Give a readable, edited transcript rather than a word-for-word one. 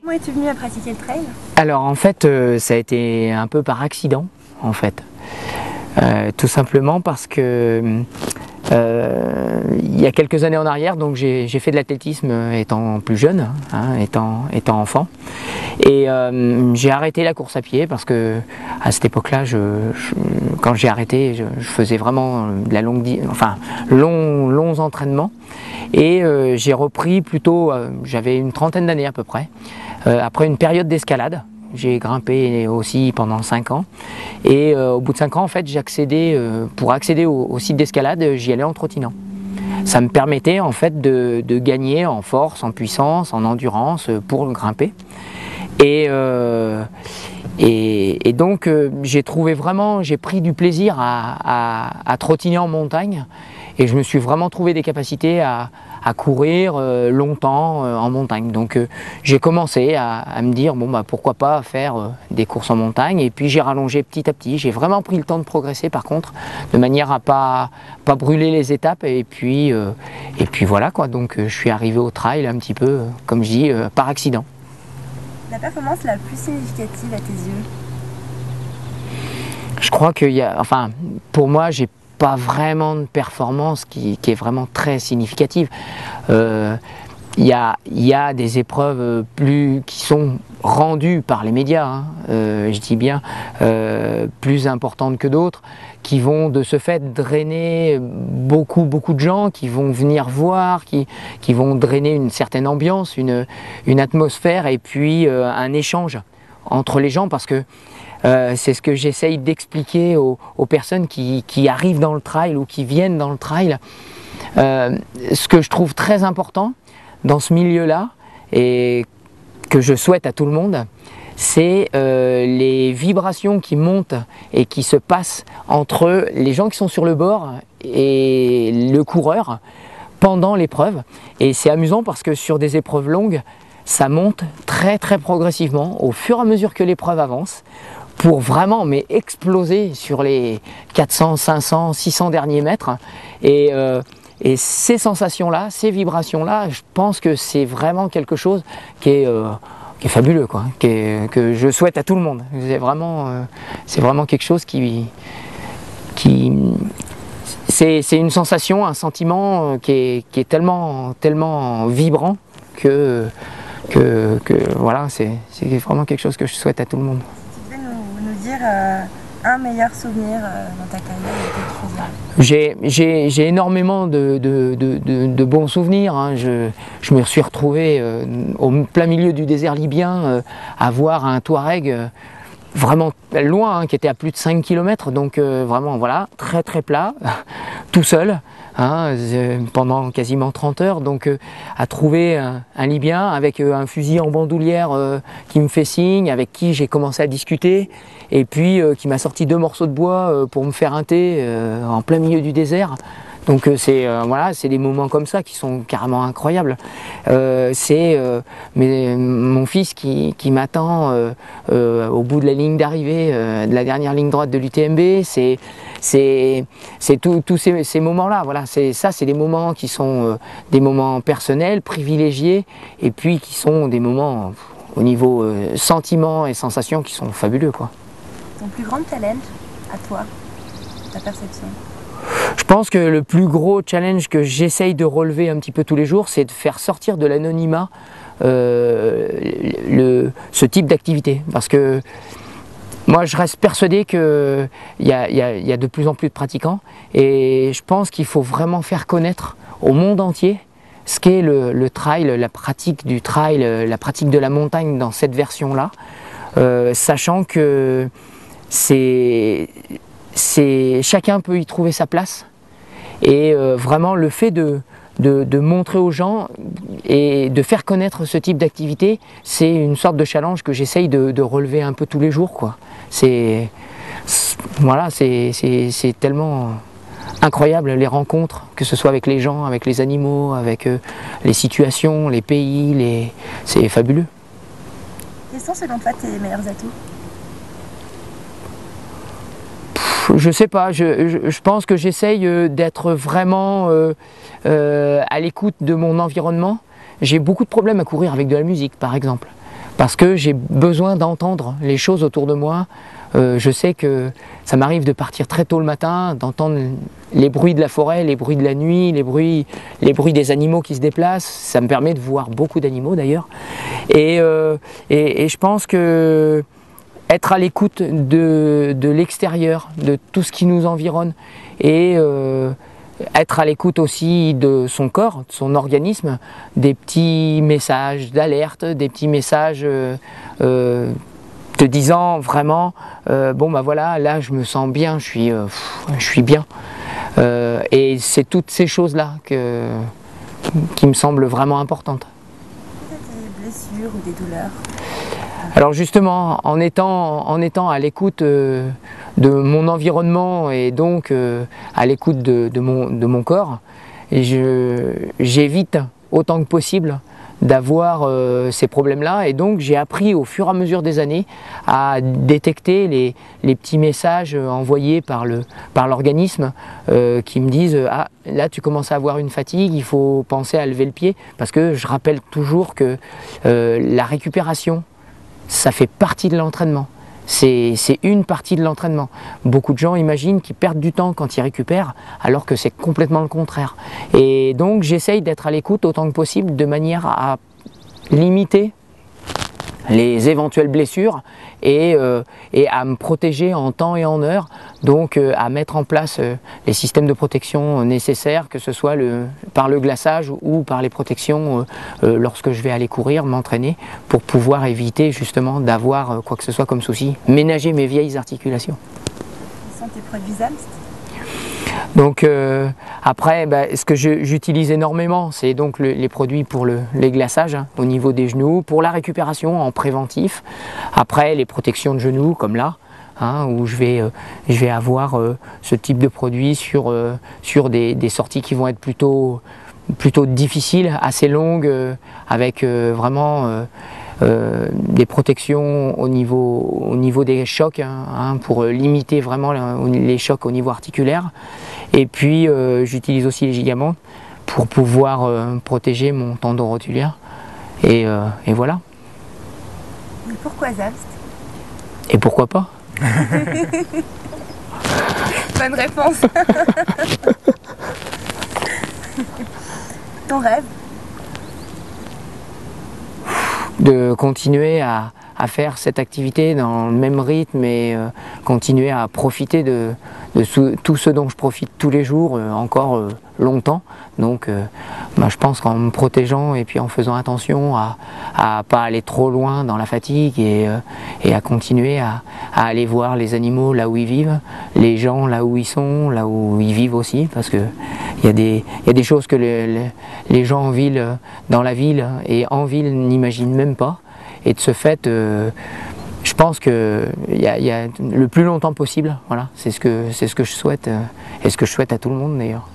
Comment es-tu venu à pratiquer le trail? Alors en fait, ça a été un peu par accident, en fait. Tout simplement parce que il y a quelques années en arrière, donc j'ai fait de l'athlétisme étant plus jeune, hein, étant enfant. Et j'ai arrêté la course à pied parce que à cette époque-là, quand j'ai arrêté, je faisais vraiment de la longs entraînements. Et j'ai repris plutôt, j'avais une trentaine d'années à peu près, après une période d'escalade. J'ai grimpé aussi pendant 5 ans et au bout de 5 ans, en fait, pour accéder au site d'escalade, j'y allais en trottinant. Ça me permettait en fait de gagner en force, en puissance, en endurance pour grimper. Et donc j'ai pris du plaisir à trottiner en montagne et je me suis vraiment trouvé des capacités à courir longtemps en montagne. Donc j'ai commencé à me dire bon bah pourquoi pas faire des courses en montagne, et puis j'ai rallongé petit à petit. J'ai vraiment pris le temps de progresser par contre, de manière à pas brûler les étapes, et puis voilà quoi. Donc je suis arrivé au trail un petit peu comme je dis par accident. La performance la plus significative à tes yeux? Je crois pour moi, j'ai pas vraiment de performance qui est vraiment très significative. Il y a des épreuves qui sont rendues par les médias, hein, je dis bien, plus importantes que d'autres, qui vont de ce fait drainer beaucoup de gens, qui vont venir voir, qui vont drainer une certaine ambiance, une atmosphère, et puis un échange entre les gens, parce que c'est ce que j'essaye d'expliquer aux personnes qui arrivent dans le trail ou qui viennent dans le trail. Ce que je trouve très important dans ce milieu-là, et que je souhaite à tout le monde, c'est les vibrations qui montent et qui se passent entre les gens qui sont sur le bord et le coureur pendant l'épreuve. Et c'est amusant parce que sur des épreuves longues, ça monte très progressivement au fur et à mesure que l'épreuve avance, pour vraiment exploser sur les 400, 500, 600 derniers mètres. Et ces sensations-là, ces vibrations-là, je pense que c'est vraiment quelque chose qui est fabuleux, quoi, que je souhaite à tout le monde. C'est vraiment quelque chose c'est une sensation, un sentiment qui est tellement vibrant que voilà, c'est vraiment quelque chose que je souhaite à tout le monde. Tu peux nous dire un meilleur souvenir dans ta carrière? J'ai énormément de bons souvenirs, hein. Je me suis retrouvé au plein milieu du désert libyen à voir un Touareg vraiment loin, hein, qui était à plus de 5 km, donc vraiment voilà, très plat, tout seul, hein, pendant quasiment 30 heures, donc à trouver un Libyen avec un fusil en bandoulière qui me fait signe, avec qui j'ai commencé à discuter, et puis qui m'a sorti 2 morceaux de bois pour me faire un thé en plein milieu du désert. Donc voilà, c'est des moments comme ça qui sont carrément incroyables. C'est mon fils qui m'attend au bout de la ligne d'arrivée, de la dernière ligne droite de l'UTMB. C'est tous ces moments-là. Voilà, c'est des moments qui sont des moments personnels, privilégiés, et puis qui sont des moments au niveau sentiments et sensations qui sont fabuleux, quoi. Ton plus grand challenge à toi, ta perception? Je pense que le plus gros challenge que j'essaye de relever un petit peu tous les jours, c'est de faire sortir de l'anonymat ce type d'activité. Parce que moi, je reste persuadé qu'il y a de plus en plus de pratiquants, et je pense qu'il faut vraiment faire connaître au monde entier ce qu'est le trail, la pratique du trail, la pratique de la montagne dans cette version-là, sachant que chacun peut y trouver sa place, et vraiment le fait de montrer aux gens et de faire connaître ce type d'activité, c'est une sorte de challenge que j'essaye de relever un peu tous les jours, quoi. Voilà, c'est tellement incroyable, les rencontres, que ce soit avec les gens, avec les animaux, avec les situations, les pays, c'est fabuleux. Quels sont selon toi tes meilleurs atouts? Je sais pas, je pense que j'essaye d'être vraiment à l'écoute de mon environnement. J'ai beaucoup de problèmes à courir avec de la musique, par exemple. parce que j'ai besoin d'entendre les choses autour de moi. Je sais que ça m'arrive de partir très tôt le matin, d'entendre les bruits de la forêt, les bruits de la nuit, les bruits des animaux qui se déplacent. Ça me permet de voir beaucoup d'animaux d'ailleurs. Et je pense que être à l'écoute de l'extérieur, de tout ce qui nous environne, et être à l'écoute aussi de son corps, de son organisme, des petits messages d'alerte, des petits messages te disant vraiment bon bah voilà, là je me sens bien, je suis bien. Et c'est toutes ces choses-là qui me semblent vraiment importantes. Des blessures ou des douleurs? Alors justement, en étant à l'écoute de mon environnement et donc à l'écoute de mon corps, j'évite autant que possible d'avoir ces problèmes-là, et donc j'ai appris au fur et à mesure des années à détecter les petits messages envoyés par l'organisme qui me disent « Ah, là tu commences à avoir une fatigue, il faut penser à lever le pied », parce que je rappelle toujours que la récupération, ça fait partie de l'entraînement. C'est une partie de l'entraînement. Beaucoup de gens imaginent qu'ils perdent du temps quand ils récupèrent, alors que c'est complètement le contraire. Et donc j'essaye d'être à l'écoute autant que possible, de manière à limiter les éventuelles blessures et à me protéger en temps et en heure, donc à mettre en place les systèmes de protection nécessaires, que ce soit par le glaçage ou par les protections lorsque je vais aller courir, m'entraîner, pour pouvoir éviter justement d'avoir quoi que ce soit comme souci, ménager mes vieilles articulations. Quels sont tes produits Zamst? Donc après, ce que j'utilise énormément, c'est donc les produits pour les glaçages au niveau des genoux, pour la récupération en préventif. Après, les protections de genoux, comme là, où je vais avoir ce type de produit sur des sorties qui vont être plutôt difficiles, assez longues, avec vraiment des protections au niveau des chocs, pour limiter vraiment les chocs au niveau articulaire. Et puis j'utilise aussi les gigaments pour pouvoir protéger mon tendon rotulien. Et voilà. Et pourquoi Zamst? Et pourquoi pas? Bonne réponse. Ton rêve? De continuer à faire cette activité dans le même rythme et continuer à profiter de tout ce dont je profite tous les jours, encore longtemps. Donc je pense qu'en me protégeant et puis en faisant attention à pas aller trop loin dans la fatigue et à continuer à aller voir les animaux là où ils vivent, les gens là où ils sont, là où ils vivent aussi, parce que il y a des choses que les gens en ville, dans la ville et en ville n'imaginent même pas. Et de ce fait, je pense que y a le plus longtemps possible, voilà, c'est ce que je souhaite et ce que je souhaite à tout le monde d'ailleurs.